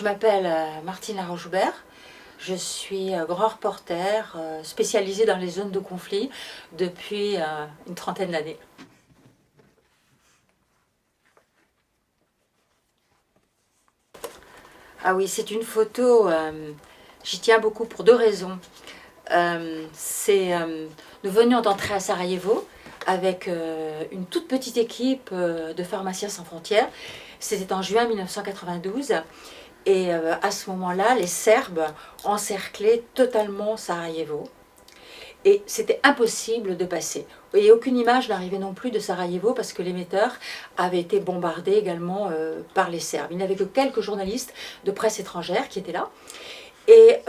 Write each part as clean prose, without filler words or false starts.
je m'appelle Martine Laroche-Joubert. Je suis grand reporter spécialisée dans les zones de conflit depuis une trentaine d'années. Ah oui, c'est une photo, j'y tiens beaucoup pour deux raisons. Nous venions d'entrer à Sarajevo avec une toute petite équipe de Pharmaciens sans frontières. C'était en juin 1992. Et à ce moment-là, les Serbes encerclaient totalement Sarajevo. Et c'était impossible de passer. Et aucune image n'arrivait non plus de Sarajevo parce que l'émetteur avait été bombardé également par les Serbes. Il n'y avait que quelques journalistes de presse étrangère qui étaient là. Et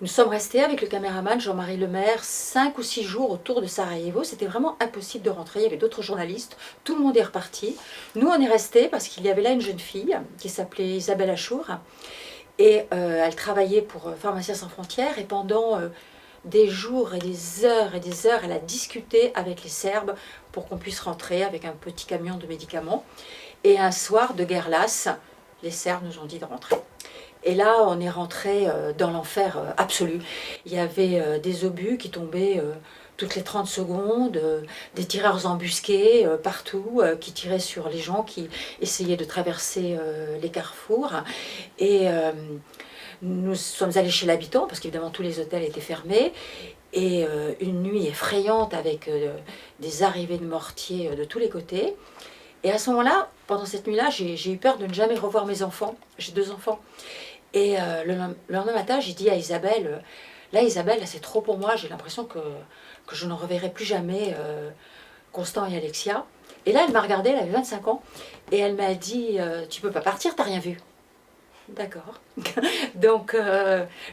nous sommes restés avec le caméraman Jean-Marie Lemaire 5 ou 6 jours autour de Sarajevo. C'était vraiment impossible de rentrer. Il y avait d'autres journalistes. Tout le monde est reparti. Nous, on est restés parce qu'il y avait là une jeune fille qui s'appelait Isabelle Achour. Et elle travaillait pour Pharmaciens sans frontières. Et pendant des jours et des heures, elle a discuté avec les Serbes pour qu'on puisse rentrer avec un petit camion de médicaments. Et un soir de guerre lasse, les Serbes nous ont dit de rentrer. Et là, on est rentré dans l'enfer absolu. Il y avait des obus qui tombaient toutes les 30 secondes, des tireurs embusqués partout, qui tiraient sur les gens qui essayaient de traverser les carrefours. Et nous sommes allés chez l'habitant, parce qu'évidemment tous les hôtels étaient fermés. Et une nuit effrayante avec des arrivées de mortiers de tous les côtés. Et à ce moment-là, pendant cette nuit-là, j'ai eu peur de ne jamais revoir mes enfants. J'ai 2 enfants. Et le lendemain matin, j'ai dit à Isabelle, Isabelle, là c'est trop pour moi, j'ai l'impression que je ne reverrai plus jamais Constant et Alexia. Et là, elle m'a regardée, elle avait 25 ans, et elle m'a dit, tu peux pas partir, t'as rien vu. D'accord. Donc,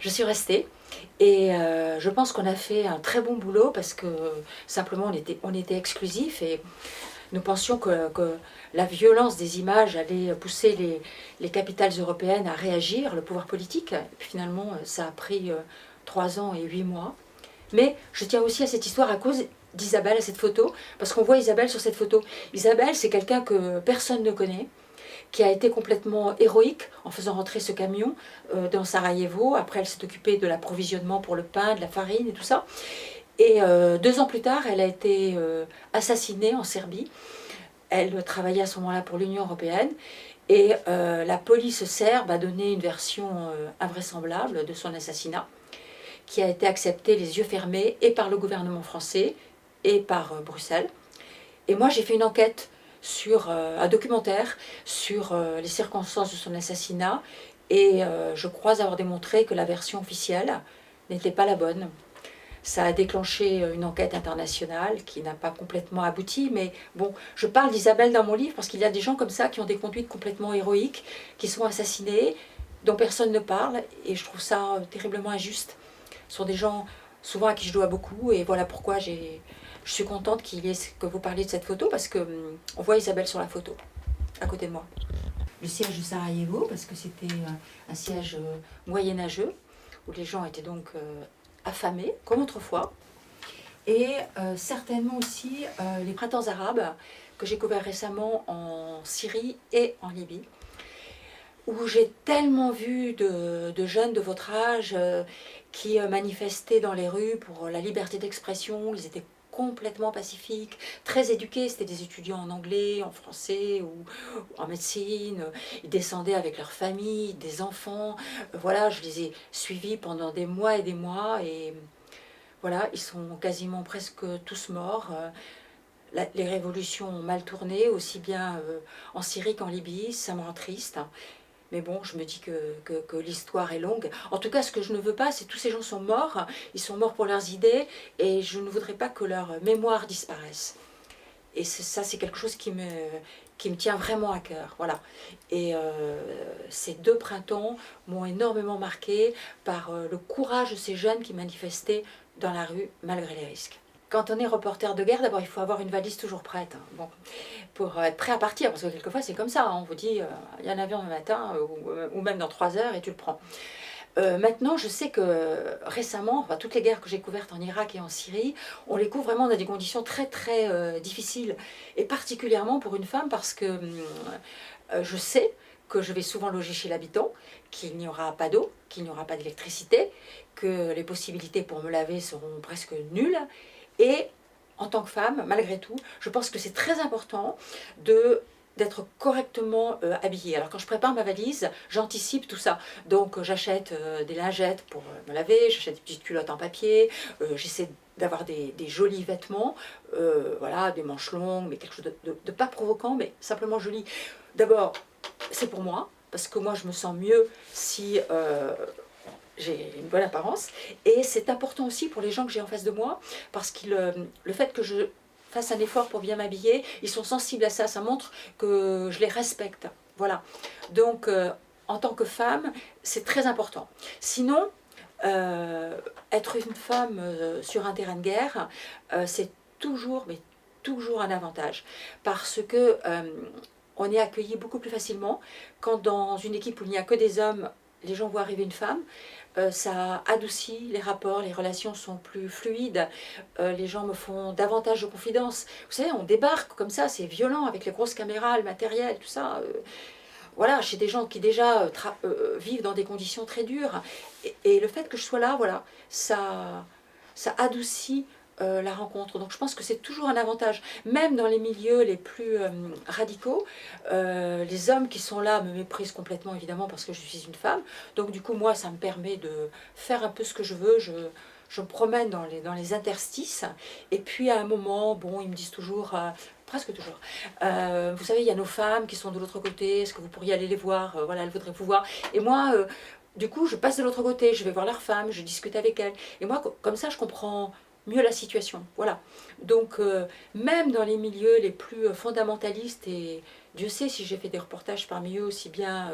je suis restée. Et je pense qu'on a fait un très bon boulot parce que simplement on était exclusifs et nous pensions que la violence des images allait pousser les capitales européennes à réagir, le pouvoir politique. Et puis finalement, ça a pris 3 ans et 8 mois. Mais je tiens aussi à cette histoire à cause d'Isabelle, à cette photo, parce qu'on voit Isabelle sur cette photo. Isabelle, c'est quelqu'un que personne ne connaît, qui a été complètement héroïque en faisant rentrer ce camion dans Sarajevo. Après, elle s'est occupée de l'approvisionnement pour le pain, de la farine et tout ça. Et 2 ans plus tard, elle a été assassinée en Serbie. Elle travaillait à ce moment-là pour l'Union européenne. Et la police serbe a donné une version invraisemblable de son assassinat, qui a été acceptée les yeux fermés et par le gouvernement français et par Bruxelles. Et moi, j'ai fait une enquête sur un documentaire sur les circonstances de son assassinat. Et je crois avoir démontré que la version officielle n'était pas la bonne. Ça a déclenché une enquête internationale qui n'a pas complètement abouti, mais bon, je parle d'Isabelle dans mon livre parce qu'il y a des gens comme ça qui ont des conduites complètement héroïques, qui sont assassinés, dont personne ne parle, et je trouve ça terriblement injuste. Ce sont des gens souvent à qui je dois beaucoup, et voilà pourquoi je suis contente que vous parliez de cette photo, parce qu'on voit Isabelle sur la photo, à côté de moi. Le siège de Sarajevo, parce que c'était un siège moyenâgeux, où les gens étaient donc affamés, comme autrefois. Et certainement aussi les printemps arabes, que j'ai couverts récemment en Syrie et en Libye, où j'ai tellement vu de jeunes de votre âge qui manifestaient dans les rues pour la liberté d'expression. Ils étaient complètement pacifiques, très éduqués, c'était des étudiants en anglais, en français ou en médecine. Ils descendaient avec leur famille, des enfants. Voilà, je les ai suivis pendant des mois et voilà, ils sont quasiment presque tous morts. Les révolutions ont mal tourné, aussi bien en Syrie qu'en Libye, ça me rend triste. Mais bon, je me dis que l'histoire est longue. En tout cas, ce que je ne veux pas, c'est que tous ces gens sont morts. Ils sont morts pour leurs idées et je ne voudrais pas que leur mémoire disparaisse. Et ça, c'est quelque chose qui me tient vraiment à cœur. Voilà. Et ces 2 printemps m'ont énormément marqué par le courage de ces jeunes qui manifestaient dans la rue malgré les risques. Quand on est reporter de guerre, d'abord il faut avoir une valise toujours prête, bon, pour être prêt à partir, parce que quelquefois c'est comme ça, hein, on vous dit il y a un avion le matin ou même dans 3 heures et tu le prends. Maintenant, je sais que récemment, enfin, toutes les guerres que j'ai couvertes en Irak et en Syrie, on les couvre vraiment dans des conditions très très difficiles, et particulièrement pour une femme parce que je sais que je vais souvent loger chez l'habitant, qu'il n'y aura pas d'eau, qu'il n'y aura pas d'électricité, que les possibilités pour me laver seront presque nulles. Et en tant que femme, malgré tout, je pense que c'est très important d'être correctement habillée. Alors quand je prépare ma valise, j'anticipe tout ça. Donc j'achète des lingettes pour me laver, j'achète des petites culottes en papier, j'essaie d'avoir des jolis vêtements, voilà, des manches longues, mais quelque chose de pas provoquant, mais simplement joli. D'abord, c'est pour moi, parce que moi je me sens mieux si j'ai une bonne apparence, et c'est important aussi pour les gens que j'ai en face de moi, parce que le fait que je fasse un effort pour bien m'habiller, ils sont sensibles à ça, ça montre que je les respecte. Voilà. Donc, en tant que femme, c'est très important. Sinon, être une femme sur un terrain de guerre, c'est toujours, mais toujours un avantage, parce que on est accueilli beaucoup plus facilement. Quand dans une équipe où il n'y a que des hommes, les gens voient arriver une femme, ça adoucit les rapports, les relations sont plus fluides, les gens me font davantage de confiance. Vous savez, on débarque comme ça, c'est violent avec les grosses caméras, le matériel, tout ça. Voilà, chez des gens qui déjà vivent dans des conditions très dures. Et le fait que je sois là, voilà, ça adoucit la rencontre. Donc je pense que c'est toujours un avantage. Même dans les milieux les plus radicaux, les hommes qui sont là me méprisent complètement, évidemment, parce que je suis une femme. Donc du coup, moi, ça me permet de faire un peu ce que je veux. Je me promène dans les interstices. Et puis à un moment, bon, ils me disent toujours... presque toujours. Vous savez, il y a nos femmes qui sont de l'autre côté, est-ce que vous pourriez aller les voir? Voilà, elles voudraient vous voir. Et moi, du coup, je passe de l'autre côté, je vais voir leurs femmes, je discute avec elles. Et moi, comme ça, je comprends mieux la situation. Voilà. Donc, même dans les milieux les plus fondamentalistes, et Dieu sait si j'ai fait des reportages parmi eux, aussi bien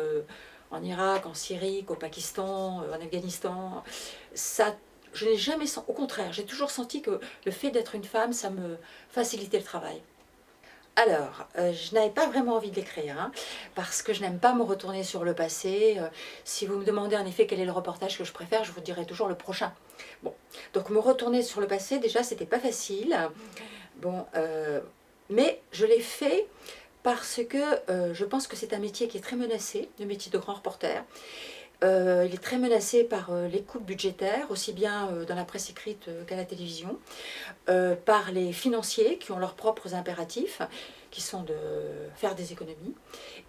en Irak, en Syrie, qu'au Pakistan, en Afghanistan, ça, je n'ai jamais senti, au contraire, j'ai toujours senti que le fait d'être une femme, ça me facilitait le travail. Alors, je n'avais pas vraiment envie de l'écrire, hein, parce que je n'aime pas me retourner sur le passé. Si vous me demandez en effet quel est le reportage que je préfère, je vous dirai toujours le prochain. Bon, donc me retourner sur le passé, déjà, c'était pas facile. Bon, mais je l'ai fait parce que je pense que c'est un métier qui est très menacé, le métier de grand reporter. Il est très menacé par les coupes budgétaires, aussi bien dans la presse écrite qu'à la télévision, par les financiers qui ont leurs propres impératifs, qui sont de faire des économies.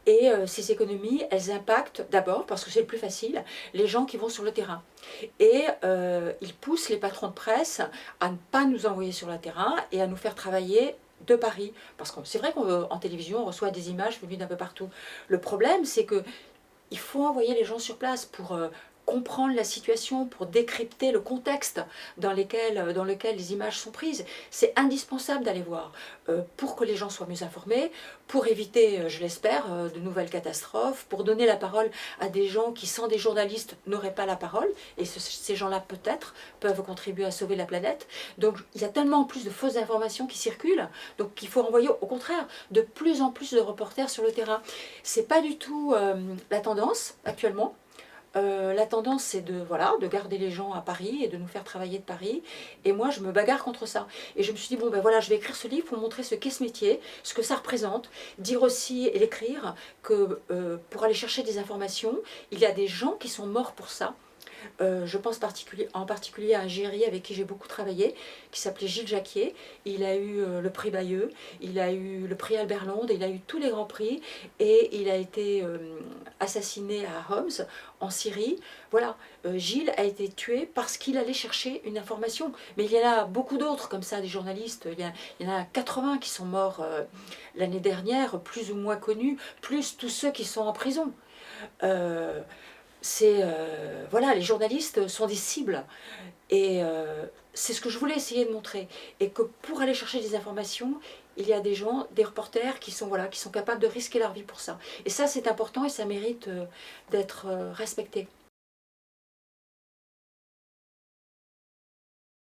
Et ces économies, elles impactent d'abord, parce que c'est le plus facile, les gens qui vont sur le terrain. Et ils poussent les patrons de presse à ne pas nous envoyer sur le terrain et à nous faire travailler de Paris. Parce que c'est vrai qu'en télévision, on reçoit des images venues d'un peu partout. Le problème, c'est que il faut envoyer les gens sur place pour comprendre la situation, pour décrypter le contexte dans lequel les images sont prises. C'est indispensable d'aller voir pour que les gens soient mieux informés, pour éviter, je l'espère, de nouvelles catastrophes, pour donner la parole à des gens qui, sans des journalistes, n'auraient pas la parole. Et ces gens-là, peut-être, peuvent contribuer à sauver la planète. Donc, il y a tellement plus de fausses informations qui circulent, donc il faut envoyer, au contraire, de plus en plus de reporters sur le terrain. C'est pas du tout la tendance, actuellement. La tendance, c'est de garder les gens à Paris et de nous faire travailler de Paris. Et moi, je me bagarre contre ça. Et je me suis dit, bon, ben voilà, je vais écrire ce livre pour montrer ce qu'est ce métier, ce que ça représente. Dire aussi et l'écrire que pour aller chercher des informations, il y a des gens qui sont morts pour ça. Je pense en particulier à un Géry avec qui j'ai beaucoup travaillé, qui s'appelait Gilles Jacquier. Il a eu le prix Bayeux, il a eu le prix Albert Londres, il a eu tous les grands prix et il a été assassiné à Homs, en Syrie. Voilà, Gilles a été tué parce qu'il allait chercher une information. Mais il y en a beaucoup d'autres comme ça, des journalistes. Il y en a 80 qui sont morts l'année dernière, plus ou moins connus, plus tous ceux qui sont en prison. Voilà, les journalistes sont des cibles et c'est ce que je voulais essayer de montrer, et que pour aller chercher des informations, il y a des gens, des reporters qui sont, voilà, qui sont capables de risquer leur vie pour ça, et ça c'est important et ça mérite d'être respecté.